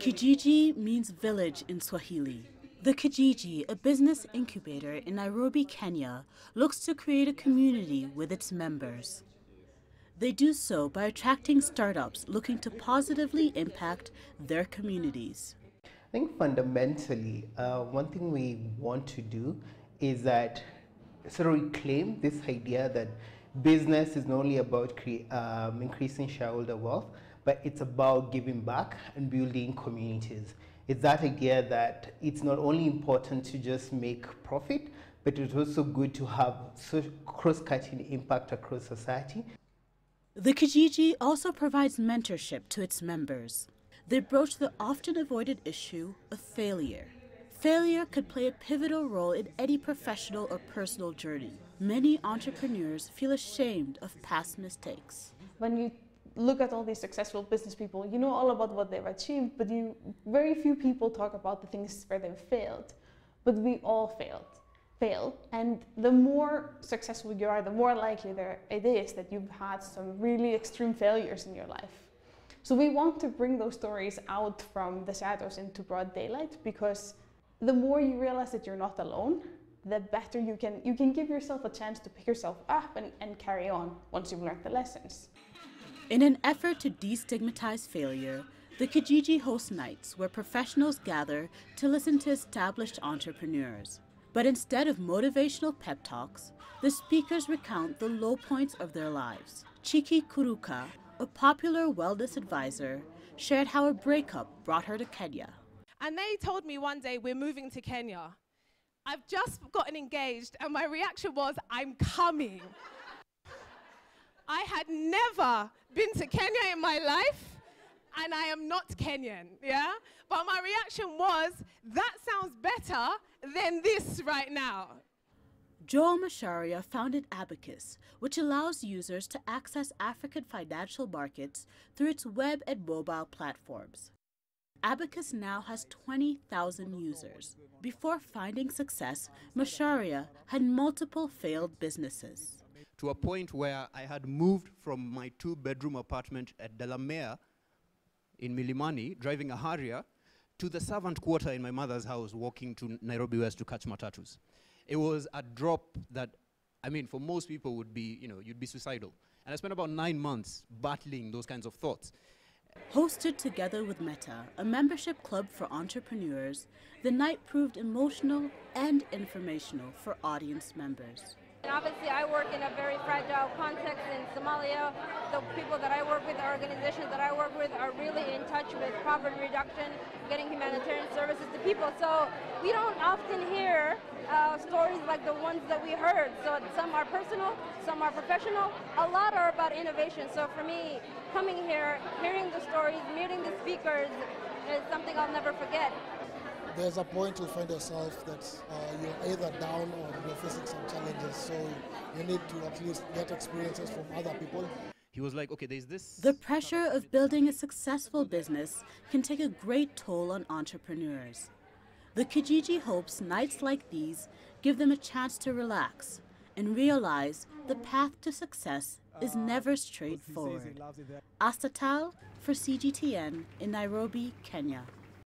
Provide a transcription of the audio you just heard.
Kijiji means village in Swahili. The Kijiji, a business incubator in Nairobi, Kenya, looks to create a community with its members. They do so by attracting startups looking to positively impact their communities. I think fundamentally, one thing we want to do is that sort of reclaim this idea that business is not only about increasing shareholder wealth, but it's about giving back and building communities. It's that idea that it's not only important to just make profit, but it's also good to have cross-cutting impact across society. The Kijiji also provides mentorship to its members. They broach the often avoided issue of failure. Failure could play a pivotal role in any professional or personal journey. Many entrepreneurs feel ashamed of past mistakes. When you look at all these successful business people, you know all about what they've achieved, but very few people talk about the things where they've failed. But we all fail. And the more successful you are, the more likely it is that you've had some really extreme failures in your life. So we want to bring those stories out from the shadows into broad daylight, because the more you realize that you're not alone, the better you can give yourself a chance to pick yourself up and carry on once you've learned the lessons. In an effort to destigmatize failure, the Kijiji hosts nights where professionals gather to listen to established entrepreneurs. But instead of motivational pep talks, the speakers recount the low points of their lives. Chiki Kuruka, a popular wellness advisor, shared how a breakup brought her to Kenya. And they told me one day, we're moving to Kenya. I've just gotten engaged, and my reaction was, I'm coming. I had never been to Kenya in my life, and I am not Kenyan, yeah? But my reaction was, that sounds better than this right now. Joel Masharia founded Abacus, which allows users to access African financial markets through its web and mobile platforms. Abacus now has 20,000 users. Before finding success, Masharia had multiple failed businesses. To a point where I had moved from my 2-bedroom apartment at Delamere in Milimani, driving a Harrier, to the servant quarter in my mother's house, walking to Nairobi West to catch matatus. It was a drop that, I mean, for most people would be, you'd be suicidal. And I spent about 9 months battling those kinds of thoughts. Hosted together with Meta, a membership club for entrepreneurs, the night proved emotional and informational for audience members. And obviously, I work in a very fragile context in Somalia. The people that I work with, the organizations that I work with, are really in touch with poverty reduction, getting humanitarian services to people. So we don't often hear stories like the ones that we heard. So some are personal, some are professional. A lot are about innovation. So for me, coming here, hearing the stories, meeting the speakers is something I'll never forget. There's a point you'll find yourself that you're either down or you're facing some challenges, so you need to at least get experiences from other people. He was like, okay, there's this... The pressure of building a successful business can take a great toll on entrepreneurs. The Kijiji hopes nights like these give them a chance to relax and realize the path to success is never straightforward. Asta Tall for CGTN in Nairobi, Kenya.